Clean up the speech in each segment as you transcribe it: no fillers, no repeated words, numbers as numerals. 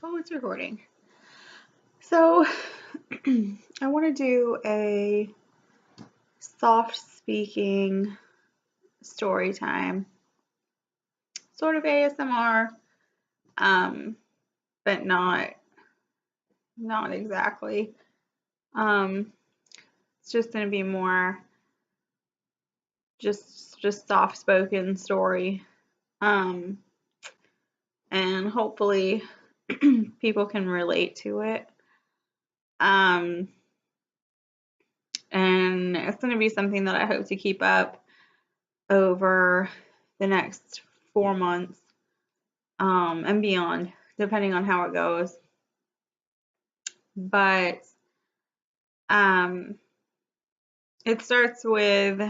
Oh, it's recording. So, I want to do a soft speaking story time, sort of ASMR, but not exactly. It's just going to be more just soft spoken story, and hopefully people can relate to it. And it's going to be something that I hope to keep up over the next 4 months, and beyond, depending on how it goes. But it starts with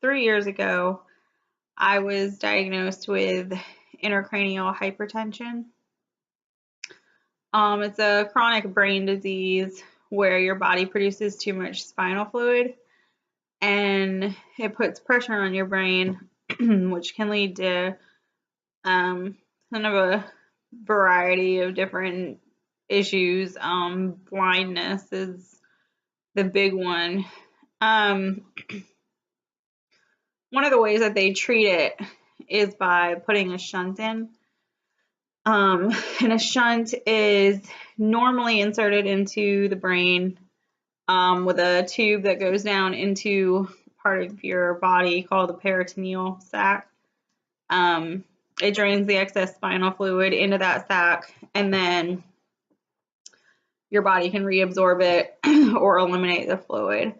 3 years ago. I was diagnosed with intracranial hypertension. It's a chronic brain disease where your body produces too much spinal fluid and it puts pressure on your brain, which can lead to kind of a variety of different issues. Blindness is the big one. One of the ways that they treat it is by putting a shunt in. And a shunt is normally inserted into the brain with a tube that goes down into part of your body called the peritoneal sac. It drains the excess spinal fluid into that sac, and then your body can reabsorb it or eliminate the fluid.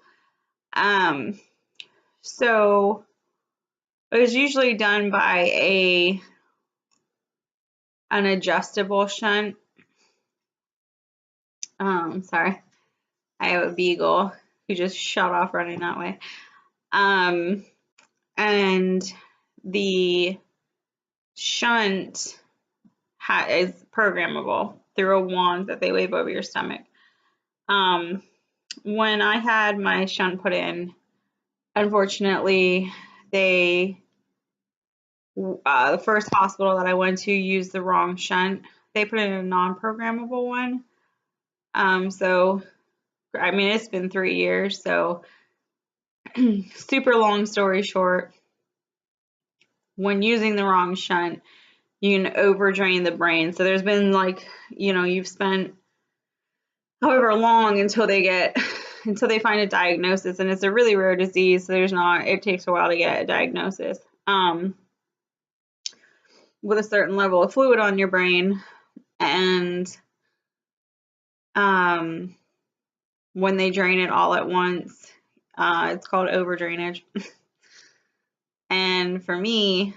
So it was usually done by an adjustable shunt. Sorry, I have a beagle who just shot off running that way. And the shunt is programmable through a wand that they wave over your stomach. When I had my shunt put in, unfortunately, the first hospital that I went to used the wrong shunt. They put in a non-programmable one. So, I mean, it's been 3 years, so super long story short, when using the wrong shunt, you can overdrain the brain. So there's been you've spent however long until they find a diagnosis, and it's a really rare disease, so it takes a while to get a diagnosis. With a certain level of fluid on your brain, and when they drain it all at once, it's called overdrainage. And for me,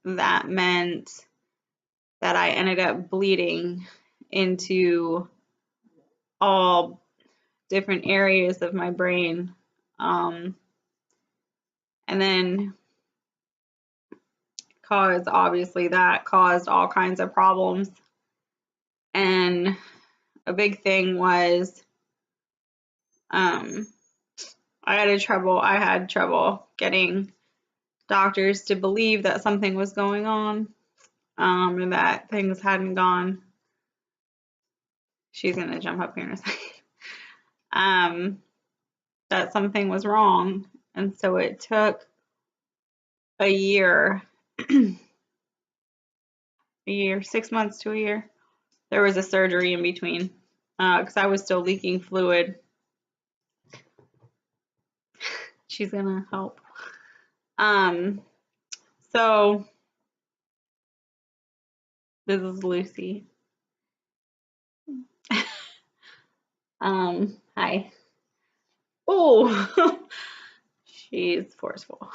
that meant that I ended up bleeding into all different areas of my brain. And then that caused all kinds of problems. And a big thing was I had trouble getting doctors to believe that something was going on, and that things hadn't gone. She's gonna jump up here in a second. That something was wrong, and so it took a year, 6 months to a year. There was a surgery in between, because I was still leaking fluid. She's gonna help. So this is Lucy. Hi. Oh, she's forceful.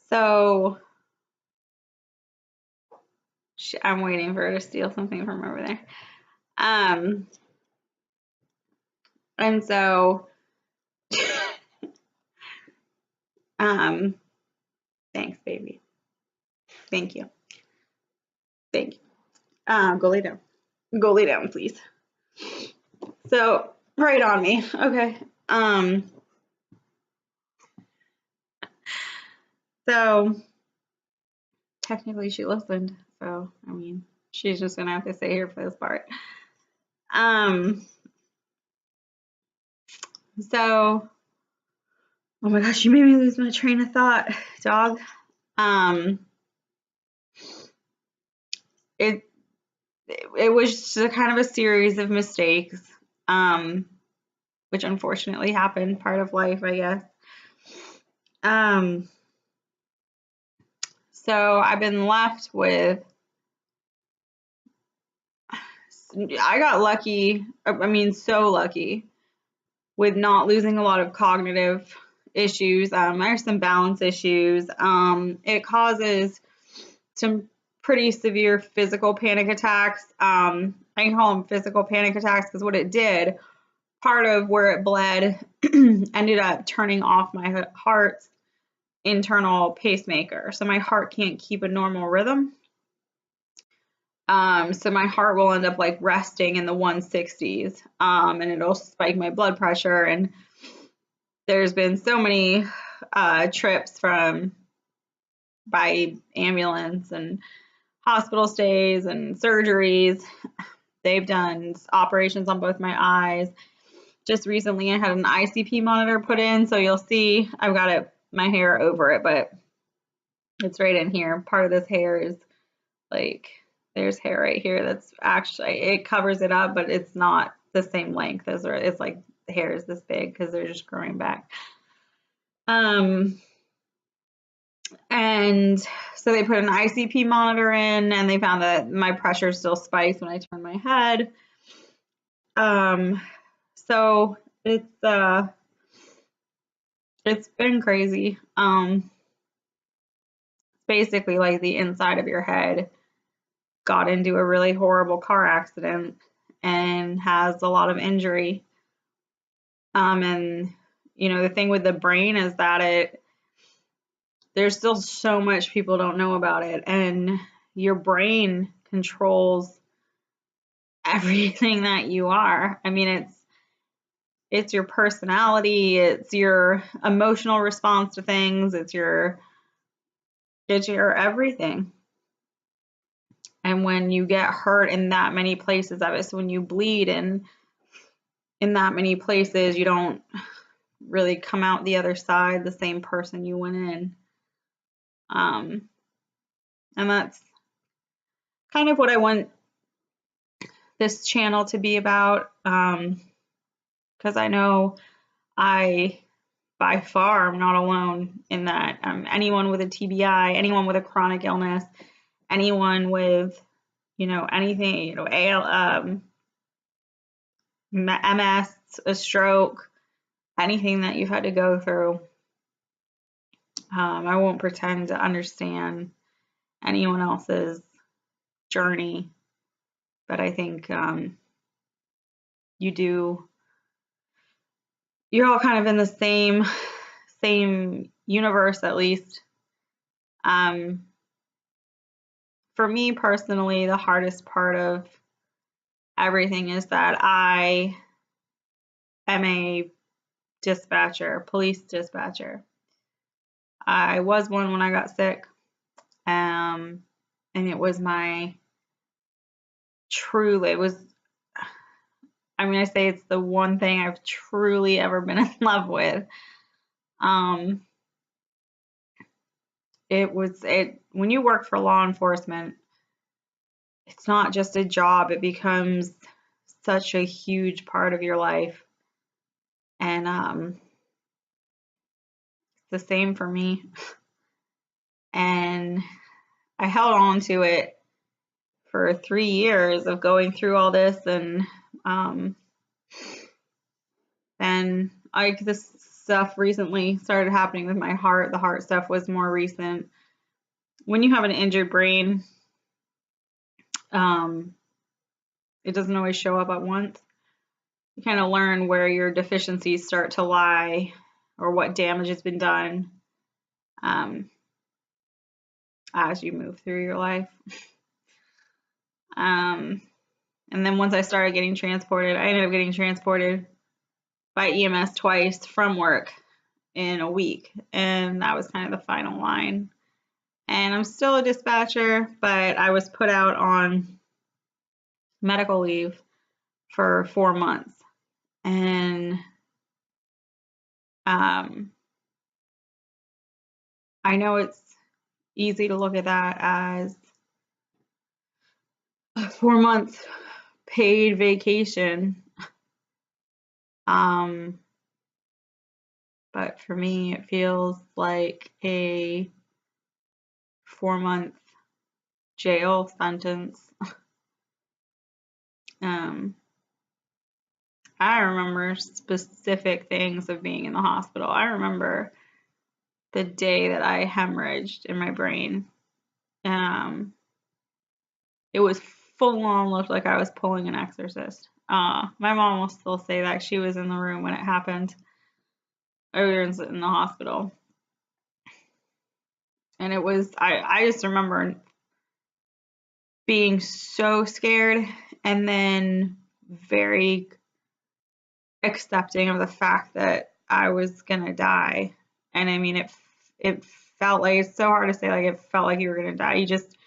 So I'm waiting for her to steal something from over there. And so, thanks, baby. Thank you. Thank you. Go lay down. Go lay down, please. So, right on me. Okay. So technically she listened. So, I mean, She's just gonna have to stay here for this part. Um, so, oh my gosh, you made me lose my train of thought, dog. Um, it it was just a kind of a series of mistakes, um, which unfortunately happened, part of life, I guess. Um, so I've been left with, I got lucky, I mean, so lucky with not losing a lot of cognitive issues. There's some balance issues. It causes some pretty severe physical panic attacks. I can call them physical panic attacks because what it did, part of where it bled ended up turning off my heart's internal pacemaker. So my heart can't keep a normal rhythm. So my heart will end up like resting in the 160s, and it'll spike my blood pressure. And there's been so many trips by ambulance and hospital stays and surgeries. They've done operations on both my eyes. Just recently, I had an ICP monitor put in, so you'll see I've got my hair over it, but it's right in here. Part of this hair is like, there's hair right here that's actually, it covers it up, but it's not the same length as, or it's like the hair is this big because they're just growing back. And so they put an ICP monitor in, and they found that my pressure still spikes when I turn my head. So it's been crazy. Basically like the inside of your head got into a really horrible car accident and has a lot of injury. And you know, the thing with the brain is that there's still so much people don't know about it, and your brain controls everything that you are. I mean, it's your personality, it's your emotional response to things, it's your everything. And when you get hurt in that many places of it, so when you bleed in that many places, you don't really come out the other side the same person you went in. And that's kind of what I want this channel to be about, because I know I by far am not alone in that. Anyone with a TBI, anyone with a chronic illness, anyone with, you know, anything, you know, MS, a stroke, anything that you've had to go through. I won't pretend to understand anyone else's journey, but I think you're all kind of in the same universe, at least. For me personally, the hardest part of everything is that I am a police dispatcher. I was one when I got sick, and it was I say it's the one thing I've truly ever been in love with. When you work for law enforcement, it's not just a job, it becomes such a huge part of your life. And it's the same for me. And I held on to it for 3 years of going through all this, and this stuff recently started happening with my heart. The heart stuff was more recent. When you have an injured brain, it doesn't always show up at once. You kind of learn where your deficiencies start to lie or what damage has been done as you move through your life. And then once I started getting transported, I ended up getting transported by EMS twice from work in a week. And that was kind of the final line. And I'm still a dispatcher, but I was put out on medical leave for 4 months. And I know it's easy to look at that as a 4 months paid vacation. But for me, it feels like a 4 month jail sentence. I remember specific things of being in the hospital. I remember the day that I hemorrhaged in my brain. It was full on, looked like I was pulling an exorcist. My mom will still say that she was in the room when it happened. We were in the hospital. And it was, I just remember being so scared and then very accepting of the fact that I was gonna die. And I mean, it felt like, it's so hard to say, like, it felt like you were gonna die. You just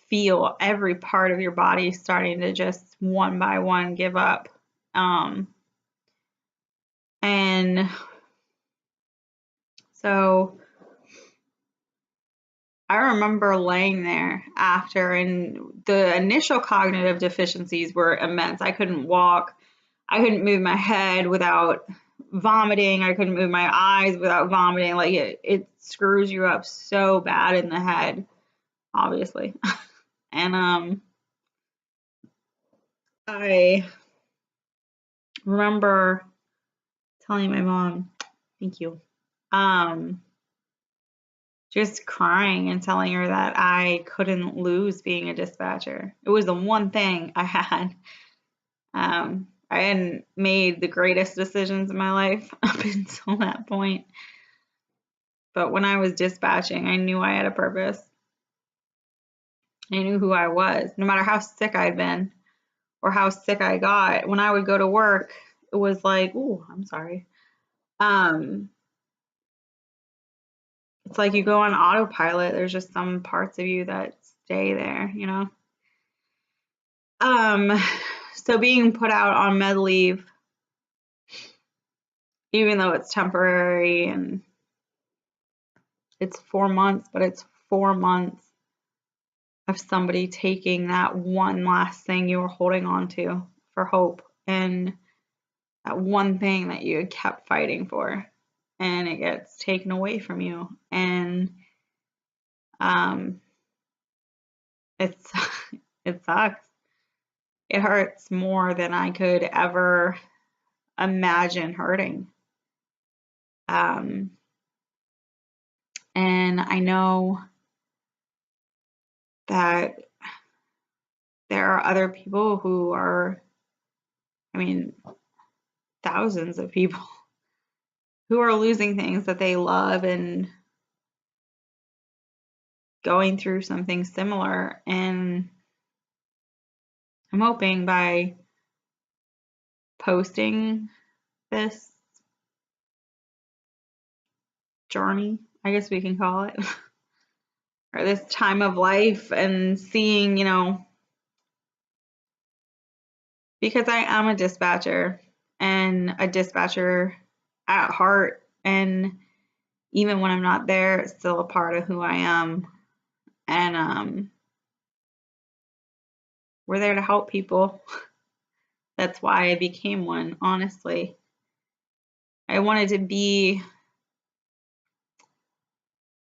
feel every part of your body starting to just one by one give up. And so I remember laying there after, and the initial cognitive deficiencies were immense. I couldn't walk. I couldn't move my head without vomiting. I couldn't move my eyes without vomiting. Like it screws you up so bad in the head, obviously. And I remember telling my mom, thank you, just crying and telling her that I couldn't lose being a dispatcher. It was the one thing I had. I hadn't made the greatest decisions in my life up until that point. But when I was dispatching, I knew I had a purpose. I knew who I was, no matter how sick I'd been or how sick I got. When I would go to work, it was like, oh, I'm sorry. It's like you go on autopilot. There's just some parts of you that stay there, you know? So being put out on med leave, even though it's temporary and it's 4 months, but it's 4 months of somebody taking that one last thing you were holding on to for hope, and that one thing that you had kept fighting for, and it gets taken away from you. And it's it sucks. It hurts more than I could ever imagine hurting. And I know that there are other people who are, I mean, thousands of people who are losing things that they love and going through something similar. And I'm hoping by posting this journey, I guess we can call it, or this time of life, and seeing, you know, because I am a dispatcher and a dispatcher at heart, and even when I'm not there, it's still a part of who I am. And we're there to help people. That's why I became one, honestly. I wanted to be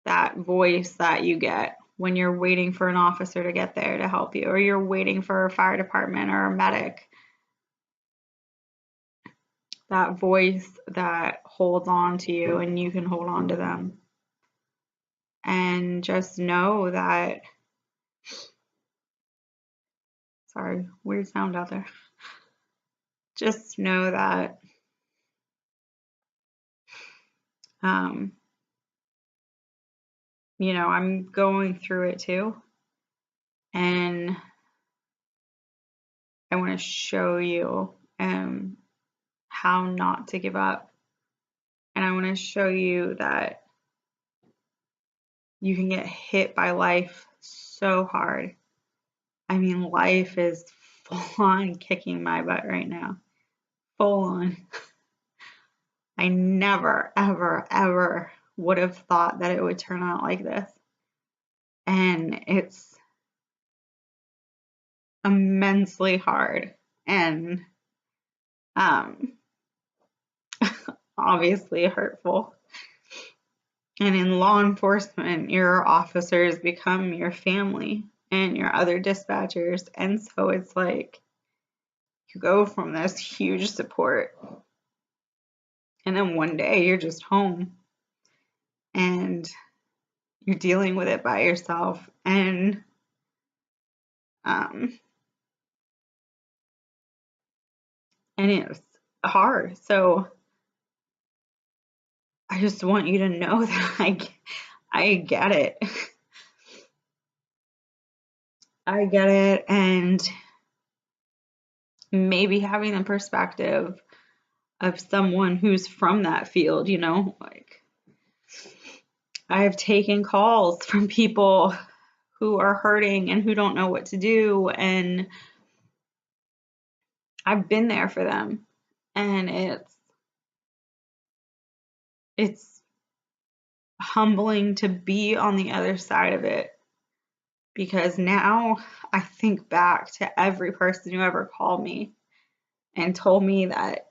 that voice that you get when you're waiting for an officer to get there to help you, or you're waiting for a fire department or a medic. That voice that holds on to you and you can hold on to them. And just know that, sorry, weird sound out there. Just know that you know, I'm going through it too. And I want to show you how not to give up. And I want to show you that you can get hit by life so hard. I mean, life is full on kicking my butt right now. Full on. I never, ever, ever would have thought that it would turn out like this. And it's immensely hard and obviously hurtful. And in law enforcement, your officers become your family and your other dispatchers. And so it's like you go from this huge support, and then one day you're just home and you're dealing with it by yourself. And it's hard. So I just want you to know that I get it. I get it. And maybe having the perspective of someone who's from that field, you know, like I've taken calls from people who are hurting and who don't know what to do, and I've been there for them. And it's humbling to be on the other side of it, because now I think back to every person who ever called me and told me that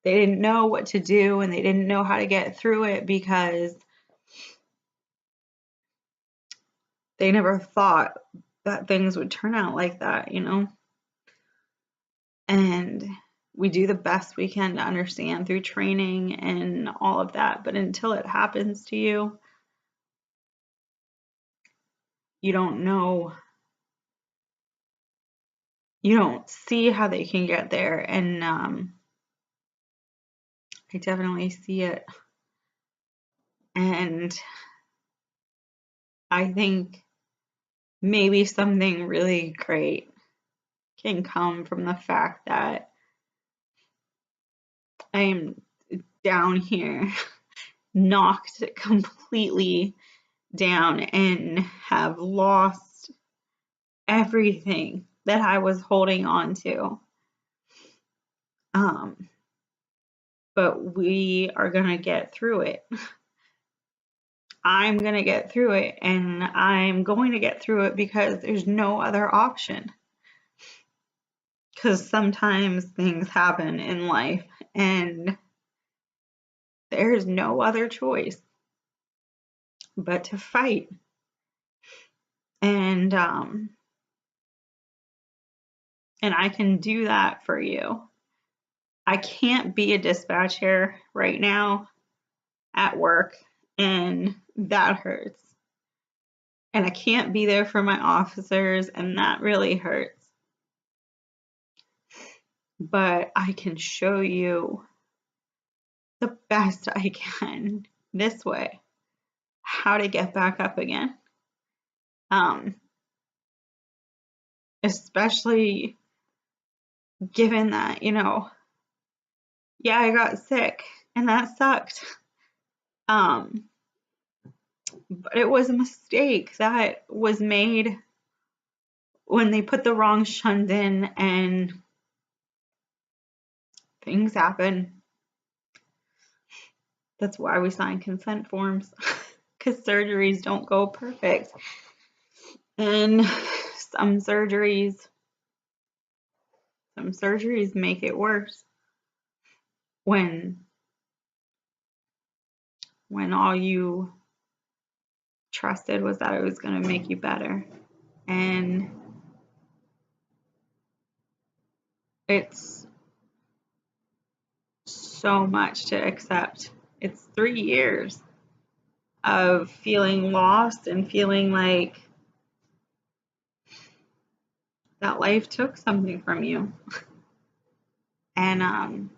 they didn't know what to do and they didn't know how to get through it because they never thought that things would turn out like that, you know? And we do the best we can to understand through training and all of that. But until it happens to you, you don't know. You don't see how they can get there. And I definitely see it. And I think maybe something really great can come from the fact that I'm down here, knocked completely down, and have lost everything that I was holding on to. But we are going to get through it. I'm going to get through it, and I'm going to get through it because there's no other option. Because sometimes things happen in life and there's no other choice but to fight. And I can do that for you. I can't be a dispatcher right now at work, and that hurts. And I can't be there for my officers, and that really hurts. But I can show you the best I can this way how to get back up again. Especially given that, you know, yeah, I got sick and that sucked. But it was a mistake that was made when they put the wrong shunt in, and things happen. That's why we sign consent forms, because surgeries don't go perfect. And some surgeries make it worse when all you trusted was that it was going to make you better. And it's so much to accept. It's 3 years of feeling lost and feeling like that life took something from you. And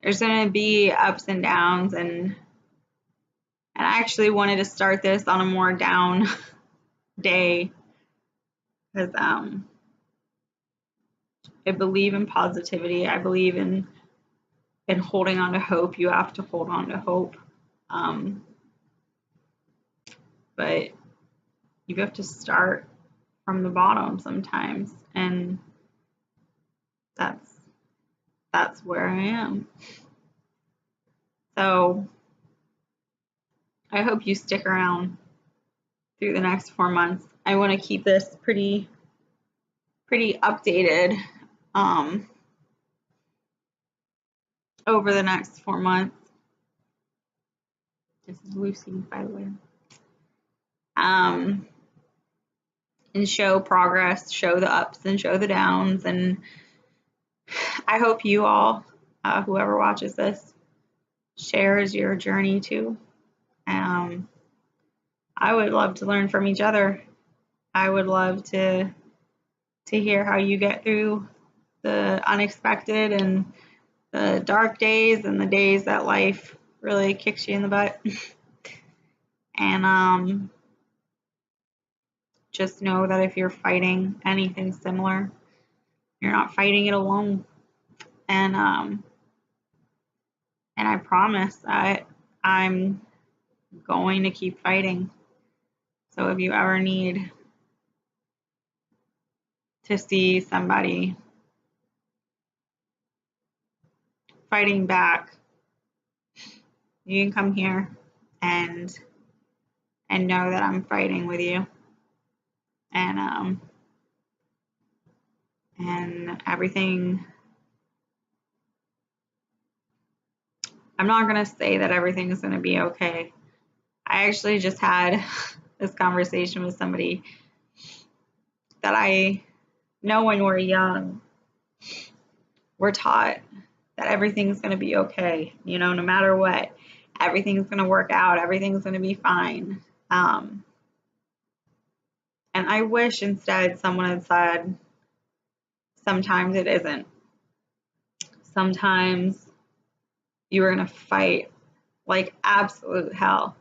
there's going to be ups and downs, and I actually wanted to start this on a more down day, because I believe in positivity. I believe in holding on to hope. You have to hold on to hope. but you have to start from the bottom sometimes, and that's where I am. So I hope you stick around through the next 4 months. I want to keep this pretty updated over the next 4 months. This is Lucy, by the way. And show progress, show the ups and show the downs. And I hope you all, whoever watches this, shares your journey too. I would love to learn from each other. I would love to hear how you get through the unexpected and the dark days and the days that life really kicks you in the butt. And just know that if you're fighting anything similar, you're not fighting it alone. And I promise I'm going to keep fighting. So if you ever need to see somebody fighting back, you can come here and know that I'm fighting with you. And everything, I'm not going to say that everything is going to be okay. I actually just had this conversation with somebody that I know. When we're young, we're taught that everything's going to be okay, no matter what, everything's going to work out, everything's going to be fine. And I wish instead someone had said, sometimes it isn't. Sometimes you are going to fight like absolute hell,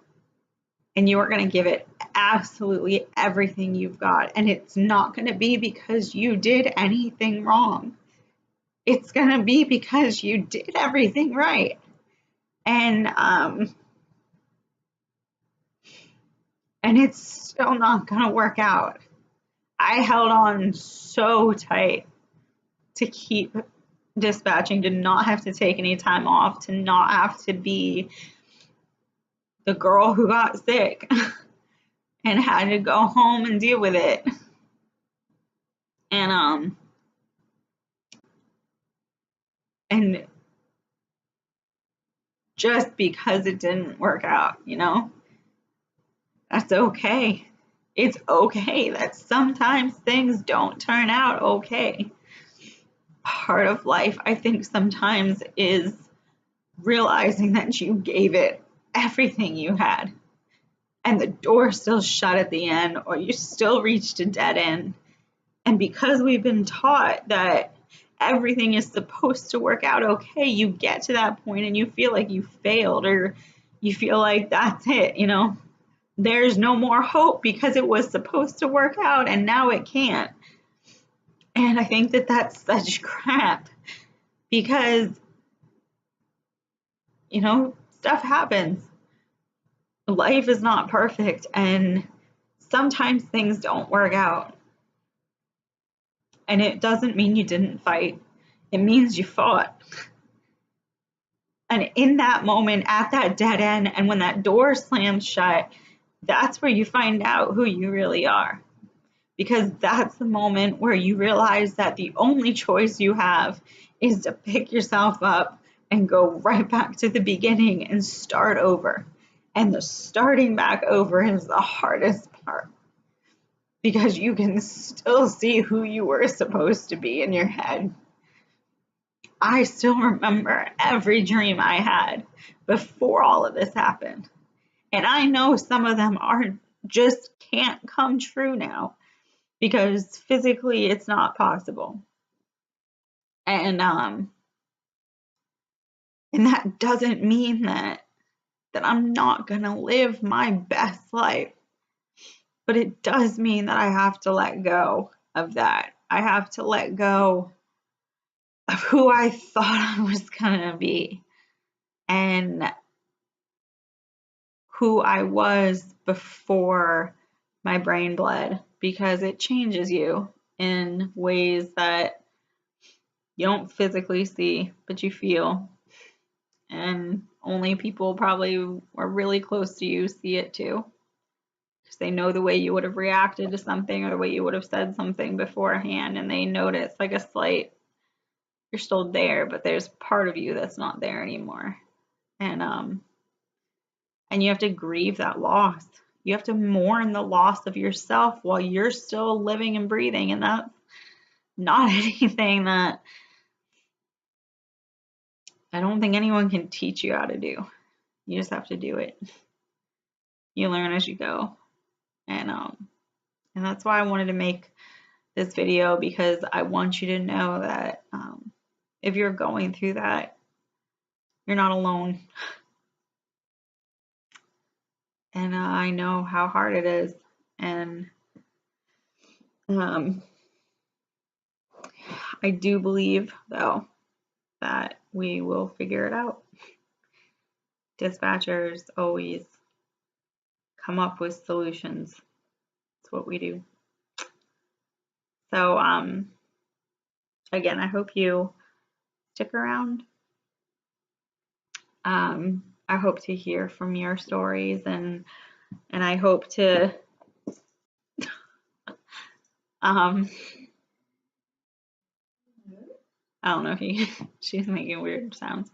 and you are going to give it absolutely everything you've got. And it's not going to be because you did anything wrong. It's going to be because you did everything right. And it's still not going to work out. I held on so tight to keep dispatching, to not have to take any time off, to not have to be the girl who got sick and had to go home and deal with it. And just because it didn't work out, that's okay. It's okay that sometimes things don't turn out okay. Part of life, I think, sometimes is realizing that you gave it everything you had, and the door still shut at the end, or you still reached a dead end. And because we've been taught that everything is supposed to work out okay, you get to that point and you feel like you failed, or you feel like that's it, there's no more hope because it was supposed to work out and now it can't. And I think that that's such crap, because stuff happens. Life is not perfect, and sometimes things don't work out. And it doesn't mean you didn't fight. It means you fought. And in that moment, at that dead end, and when that door slams shut, that's where you find out who you really are. Because that's the moment where you realize that the only choice you have is to pick yourself up and go right back to the beginning and start over. And the starting back over is the hardest part, because you can still see who you were supposed to be in your head. I still remember every dream I had before all of this happened. And I know some of them just can't come true now, because physically it's not possible. And that doesn't mean that I'm not going to live my best life. But it does mean that I have to let go of that. I have to let go of who I thought I was going to be, and who I was before my brain bled, because it changes you in ways that you don't physically see, but you feel. And only people probably are really close to you see it too, because they know the way you would have reacted to something or the way you would have said something beforehand, and they notice like a slight, you're still there, but there's part of you that's not there anymore. And you have to grieve that loss. You have to mourn the loss of yourself while you're still living and breathing, and that's not anything that I don't think anyone can teach you how to do. You just have to do it. You learn as you go. And that's why I wanted to make this video, because I want you to know that if you're going through that, you're not alone. And I know how hard it is. And I do believe, though, that we will figure it out. Dispatchers always come up with solutions. It's what we do. So, again, I hope you stick around. I hope to hear from your stories, and I hope to I don't know if she's making weird sounds.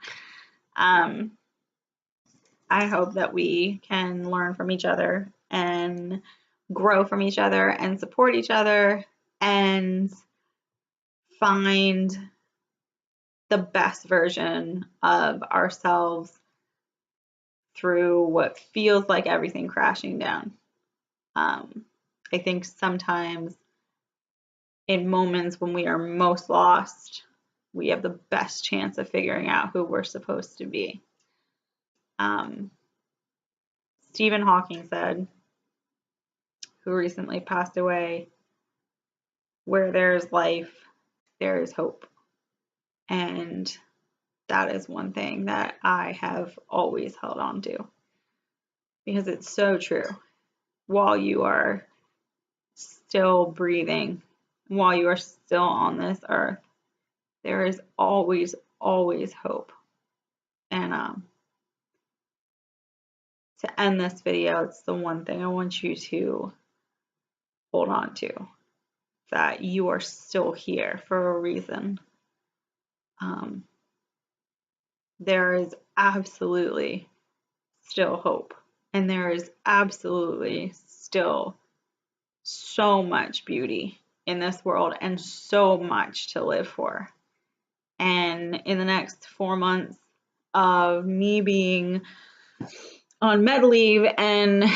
I hope that we can learn from each other and grow from each other and support each other and find the best version of ourselves through what feels like everything crashing down. I think sometimes in moments when we are most lost, we have the best chance of figuring out who we're supposed to be. Stephen Hawking said, who recently passed away, where there is life, there is hope. And that is one thing that I have always held on to, because it's so true. While you are still breathing, while you are still on this earth, there is always, always hope. And to end this video, it's the one thing I want you to hold on to, that you are still here for a reason. There is absolutely still hope, and there is absolutely still so much beauty in this world and so much to live for. And in the next 4 months of me being on med leave and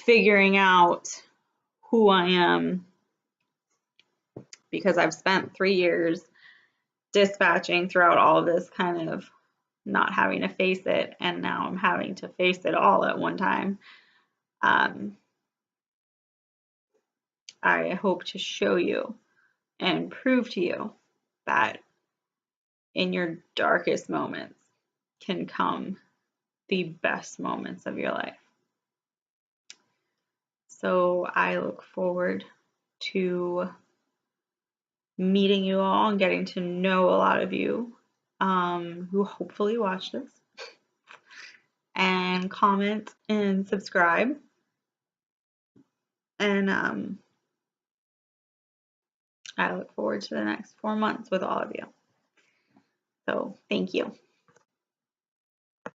figuring out who I am, because I've spent 3 years dispatching throughout all of this, kind of not having to face it, and now I'm having to face it all at one time. I hope to show you and prove to you that in your darkest moments can come the best moments of your life. So I look forward to meeting you all and getting to know a lot of you who hopefully watch this, and comment and subscribe. And I look forward to the next 4 months with all of you. So thank you.